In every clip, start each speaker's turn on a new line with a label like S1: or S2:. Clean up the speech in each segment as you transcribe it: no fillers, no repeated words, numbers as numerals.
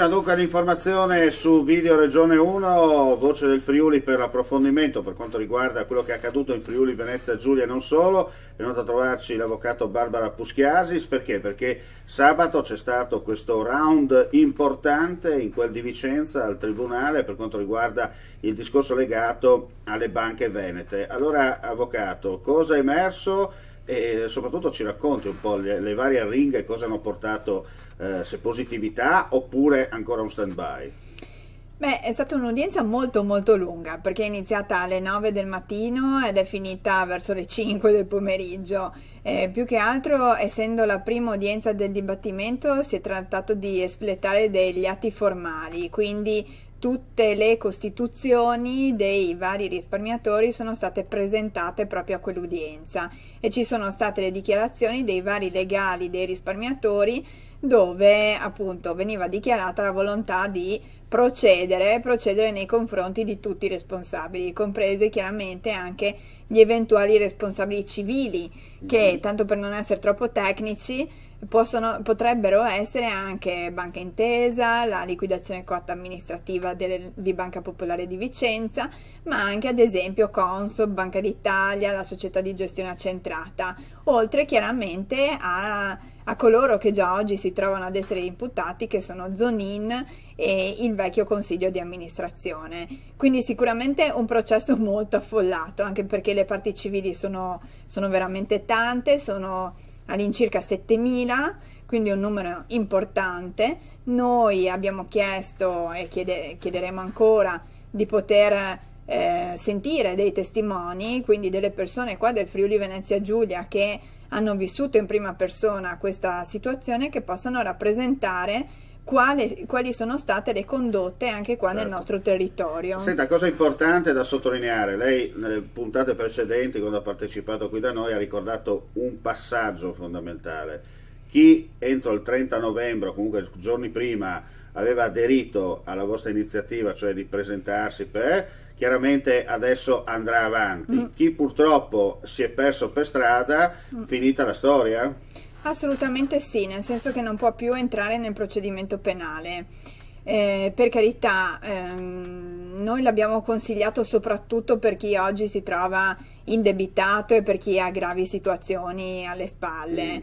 S1: Continua dunque l'informazione su Video Regione 1, Voce del Friuli per l'approfondimento per quanto riguarda quello che è accaduto in Friuli, Venezia Giulia e non solo. È venuto a trovarci l'avvocato Barbara Puschiasis, perché? Perché sabato c'è stato questo round importante in quel di Vicenza al Tribunale per quanto riguarda il discorso legato alle banche venete. Allora, avvocato, cosa è emerso? E soprattutto ci racconti un po' le varie arringhe, cosa hanno portato, se positività oppure ancora un stand by.
S2: Beh, è stata un'udienza molto lunga perché è iniziata alle 9 del mattino ed è finita verso le 5 del pomeriggio. Più che altro, essendo la prima udienza del dibattimento, si è trattato di espletare degli atti formali, quindi tutte le costituzioni dei vari risparmiatori sono state presentate proprio a quell'udienza e ci sono state le dichiarazioni dei vari legali dei risparmiatori dove appunto veniva dichiarata la volontà di procedere nei confronti di tutti i responsabili, comprese chiaramente anche gli eventuali responsabili civili, che tanto per non essere troppo tecnici potrebbero essere anche Banca Intesa, la liquidazione coatta amministrativa di Banca Popolare di Vicenza, ma anche ad esempio Consob, Banca d'Italia, la società di gestione accentrata, oltre chiaramente a coloro che già oggi si trovano ad essere imputati, che sono Zonin e il vecchio consiglio di amministrazione. Quindi sicuramente un processo molto affollato, anche perché le parti civili sono veramente tante, sono all'incirca 7.000, quindi un numero importante. Noi abbiamo chiesto e chiederemo ancora di poter sentire dei testimoni, quindi delle persone qua del Friuli Venezia Giulia che hanno vissuto in prima persona questa situazione, che possano rappresentare quali sono state le condotte anche qua nel nostro territorio.
S1: Senta, cosa importante da sottolineare, lei nelle puntate precedenti quando ha partecipato qui da noi ha ricordato un passaggio fondamentale: chi entro il 30 novembre o comunque giorni prima aveva aderito alla vostra iniziativa, cioè di presentarsi chiaramente adesso andrà avanti. Chi purtroppo si è perso per strada, finita la storia?
S2: Assolutamente sì, nel senso che non può più entrare nel procedimento penale. Per carità, noi l'abbiamo consigliato soprattutto per chi oggi si trova indebitato e per chi ha gravi situazioni alle spalle,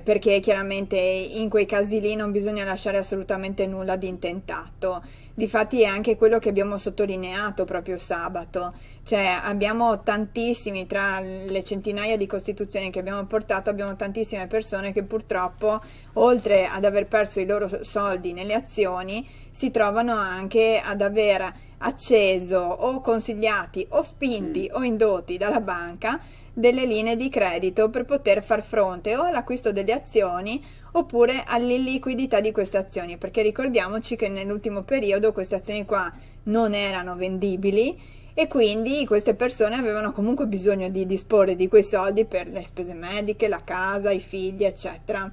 S2: perché chiaramente in quei casi lì non bisogna lasciare assolutamente nulla di intentato. Difatti è anche quello che abbiamo sottolineato proprio sabato, cioè abbiamo tantissimi, tra le centinaia di costituzioni che abbiamo portato, abbiamo tantissime persone che purtroppo, oltre ad aver perso i loro soldi nelle azioni, si trovano anche ad aver acceso o consigliati o spinti o indotti dalla banca delle linee di credito per poter far fronte o all'acquisto delle azioni oppure all'illiquidità di queste azioni, perché ricordiamoci che nell'ultimo periodo queste azioni qua non erano vendibili e quindi queste persone avevano comunque bisogno di disporre di quei soldi per le spese mediche, la casa, i figli, eccetera.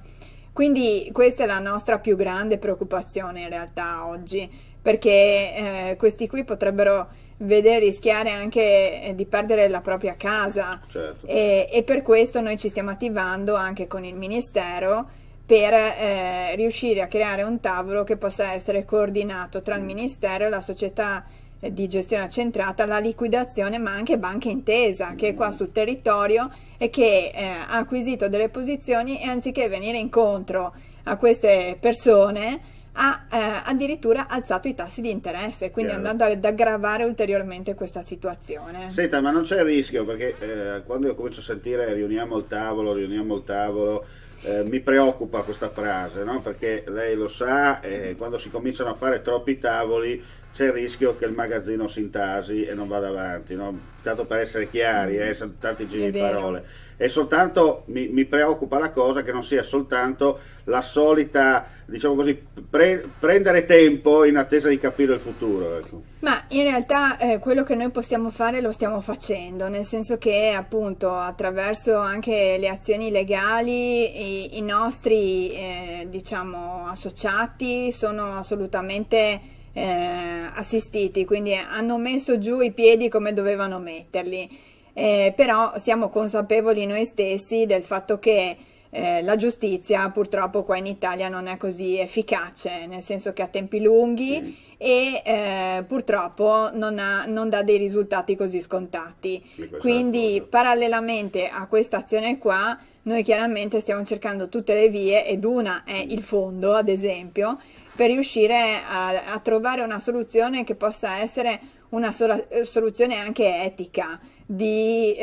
S2: Quindi questa è la nostra più grande preoccupazione in realtà oggi, perché questi qui potrebbero vedere rischiare anche di perdere la propria casa.
S1: Certo.
S2: E per questo noi ci stiamo attivando anche con il Ministero per riuscire a creare un tavolo che possa essere coordinato tra il Ministero e la società di gestione accentrata, la liquidazione, ma anche Banca Intesa, che è qua sul territorio e che ha acquisito delle posizioni e anziché venire incontro a queste persone ha addirittura alzato i tassi di interesse, quindi andando ad aggravare ulteriormente questa situazione.
S1: Senta, ma non c'è il rischio, perché quando io comincio a sentire riuniamo il tavolo, mi preoccupa questa frase, no? Perché lei lo sa, quando si cominciano a fare troppi tavoli c'è il rischio che il magazzino si intasi e non vada avanti, no? Tanto per essere chiari, sono tanti giri di parole. E soltanto mi preoccupa la cosa che non sia soltanto la solita, diciamo così, prendere tempo in attesa di capire il futuro. Ecco.
S2: Ma in realtà quello che noi possiamo fare lo stiamo facendo, nel senso che appunto attraverso anche le azioni legali i nostri diciamo associati sono assolutamente assistiti, quindi hanno messo giù i piedi come dovevano metterli. Però siamo consapevoli noi stessi del fatto che la giustizia purtroppo qua in Italia non è così efficace, nel senso che ha tempi lunghi e purtroppo non dà dei risultati così scontati. Quindi parallelamente a questa azione qua, noi chiaramente stiamo cercando tutte le vie ed una è il fondo, ad esempio, per riuscire a trovare una soluzione che possa essere una soluzione anche etica, di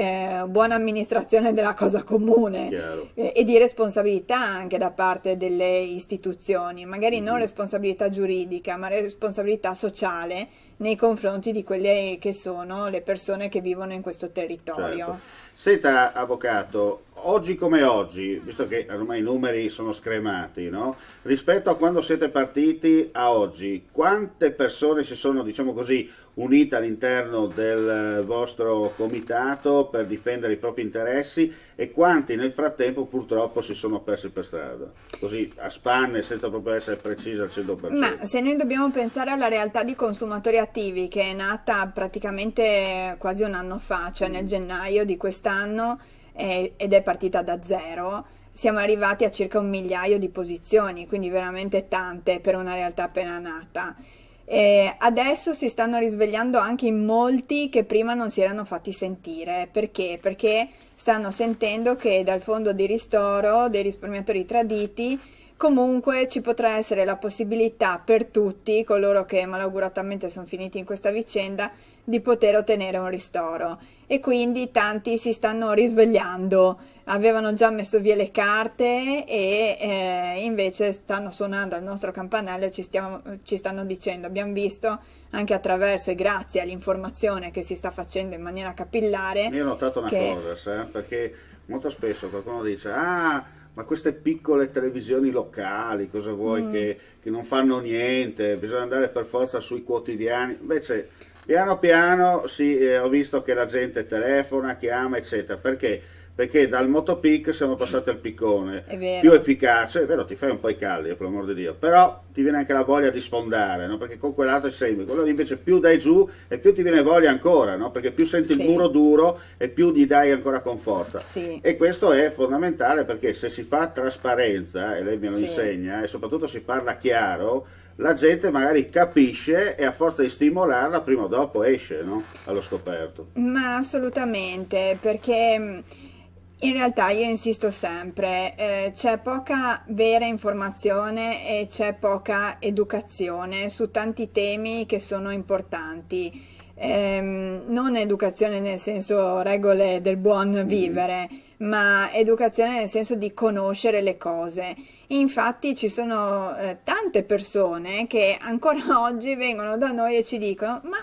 S2: buona amministrazione della cosa comune e di responsabilità anche da parte delle istituzioni, magari non responsabilità giuridica, ma responsabilità sociale nei confronti di quelle che sono le persone che vivono in questo territorio.
S1: Certo. Senta, avvocato, oggi come oggi, visto che ormai i numeri sono scremati, no? Rispetto a quando siete partiti a oggi, quante persone si sono, diciamo così, unite all'interno del vostro comitato per difendere i propri interessi e quanti nel frattempo purtroppo si sono persi per strada? Così a spanne, senza proprio essere precisi al 100%.
S2: Ma se noi dobbiamo pensare alla realtà di consumatori attivi, che è nata praticamente quasi un anno fa, cioè nel gennaio di quest'anno, ed è partita da zero, siamo arrivati a circa 1 migliaio di posizioni, quindi veramente tante per una realtà appena nata. Adesso si stanno risvegliando anche in molti che prima non si erano fatti sentire. Perché? Perché stanno sentendo che dal fondo di ristoro dei risparmiatori traditi comunque ci potrà essere la possibilità per tutti coloro che malauguratamente sono finiti in questa vicenda di poter ottenere un ristoro, e quindi tanti si stanno risvegliando, avevano già messo via le carte e invece stanno suonando al nostro campanello e ci stanno dicendo: abbiamo visto anche attraverso e grazie all'informazione che si sta facendo in maniera capillare.
S1: Io ho notato una cosa, perché molto spesso qualcuno dice: ah, ma queste piccole televisioni locali, cosa vuoi che non fanno niente, bisogna andare per forza sui quotidiani. Invece piano piano ho visto che la gente telefona, chiama, eccetera. Perché? Perché dal motopic siamo passati al piccone, più efficace, è vero, ti fai un po' i calli, per l'amor di Dio, però ti viene anche la voglia di sfondare, no? Perché con quell'altro segui, quello invece più dai giù e più ti viene voglia ancora, no? Perché più senti il muro duro e più gli dai ancora con forza. E questo è fondamentale, perché se si fa trasparenza, e lei me lo insegna, e soprattutto si parla chiaro, la gente magari capisce e a forza di stimolarla prima o dopo esce, no? Allo scoperto.
S2: Ma assolutamente, perché in realtà io insisto sempre, c'è poca vera informazione e c'è poca educazione su tanti temi che sono importanti. Non educazione nel senso regole del buon vivere, ma educazione nel senso di conoscere le cose. Infatti ci sono tante persone che ancora oggi vengono da noi e ci dicono: ma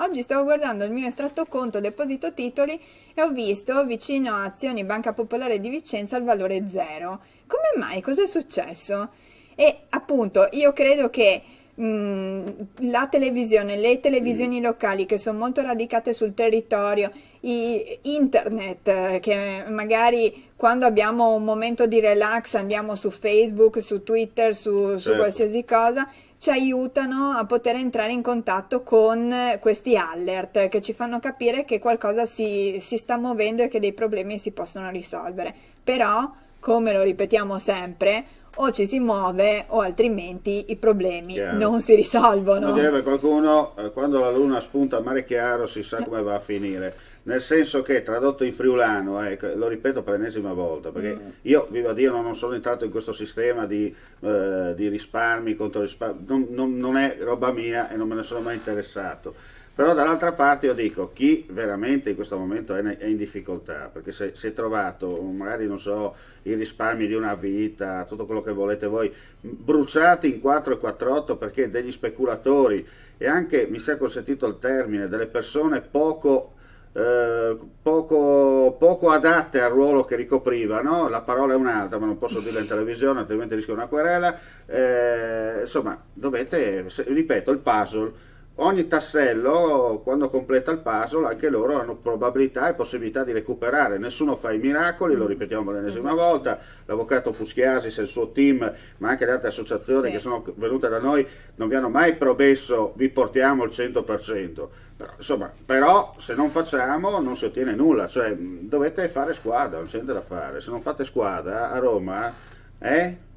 S2: oggi stavo guardando il mio estratto conto deposito titoli e ho visto vicino a Azioni Banca Popolare di Vicenza il valore 0. Come mai? Cos'è successo? E appunto io credo che la televisione, le televisioni locali che sono molto radicate sul territorio, internet, che magari quando abbiamo un momento di relax andiamo su Facebook, su Twitter, su qualsiasi cosa, ci aiutano a poter entrare in contatto con questi alert che ci fanno capire che qualcosa si sta muovendo e che dei problemi si possono risolvere. Però, come lo ripetiamo sempre, o ci si muove o altrimenti i problemi non si risolvono.
S1: Come direbbe qualcuno, quando la luna spunta a mare chiaro si sa come va a finire, nel senso che, tradotto in friulano, lo ripeto per l'ennesima volta, perché io, viva Dio, non sono entrato in questo sistema di risparmi contro risparmi, non è roba mia e non me ne sono mai interessato. Però dall'altra parte io dico, chi veramente in questo momento è in difficoltà, perché se si è trovato, magari non so, i risparmi di una vita, tutto quello che volete voi, bruciati in 4 e 48 perché degli speculatori e anche, mi sa consentito il termine, delle persone poco adatte al ruolo che ricopriva, no? La parola è un'altra, ma non posso dirla in televisione, altrimenti rischio una querela. Insomma, dovete, ripeto, il puzzle. ogni tassello, quando completa il puzzle, anche loro hanno probabilità e possibilità di recuperare. Nessuno fa i miracoli, lo ripetiamo per l'ennesima
S2: Esatto.
S1: volta. L'avvocato Puschiasis e il suo team, ma anche le altre associazioni
S2: Sì.
S1: che sono venute da noi, non vi hanno mai promesso vi portiamo il 100%. Però, insomma, però se non facciamo non si ottiene nulla, cioè dovete fare squadra, non c'è niente da fare. Se non fate squadra a Roma,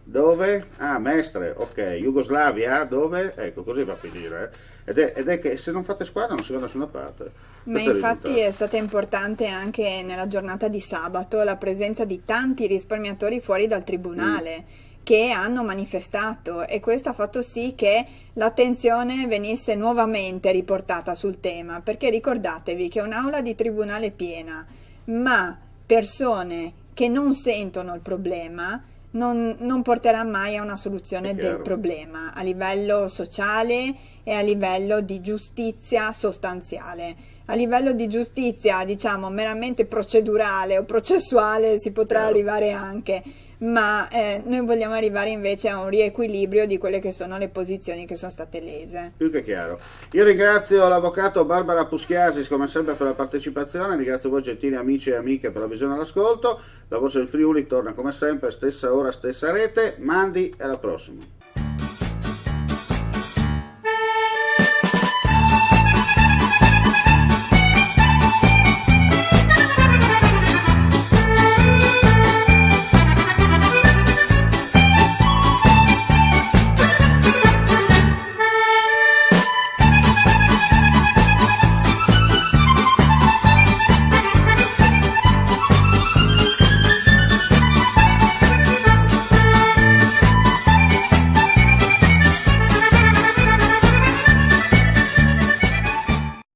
S1: dove? Ah, Mestre, ok, Jugoslavia, dove? Ecco, così va a finire. Ed è che se non fate squadra non si va da nessuna parte.
S2: Ma
S1: Questo è il
S2: infatti
S1: risultato.
S2: è stata importante anche nella giornata di sabato la presenza di tanti risparmiatori fuori dal
S1: Mm,
S2: tribunale che hanno manifestato, e questo ha fatto sì che l'attenzione venisse nuovamente riportata sul tema, perché ricordatevi che un'aula di tribunale piena, ma persone che non sentono il problema non porterà mai a una
S1: è
S2: soluzione del
S1: chiaro.
S2: problema a livello sociale e a livello di giustizia sostanziale. A livello di giustizia, diciamo, meramente procedurale o processuale si potrà
S1: Chiaro.
S2: arrivare anche, ma noi vogliamo arrivare invece a un riequilibrio di quelle che sono le posizioni che sono state lese.
S1: Più che chiaro. Io ringrazio l'avvocato Barbara Puschiasis come sempre per la partecipazione, ringrazio voi gentili amici e amiche per la visione e l'ascolto. La voce del Friuli torna come sempre, stessa ora, stessa rete. Mandi e alla prossima.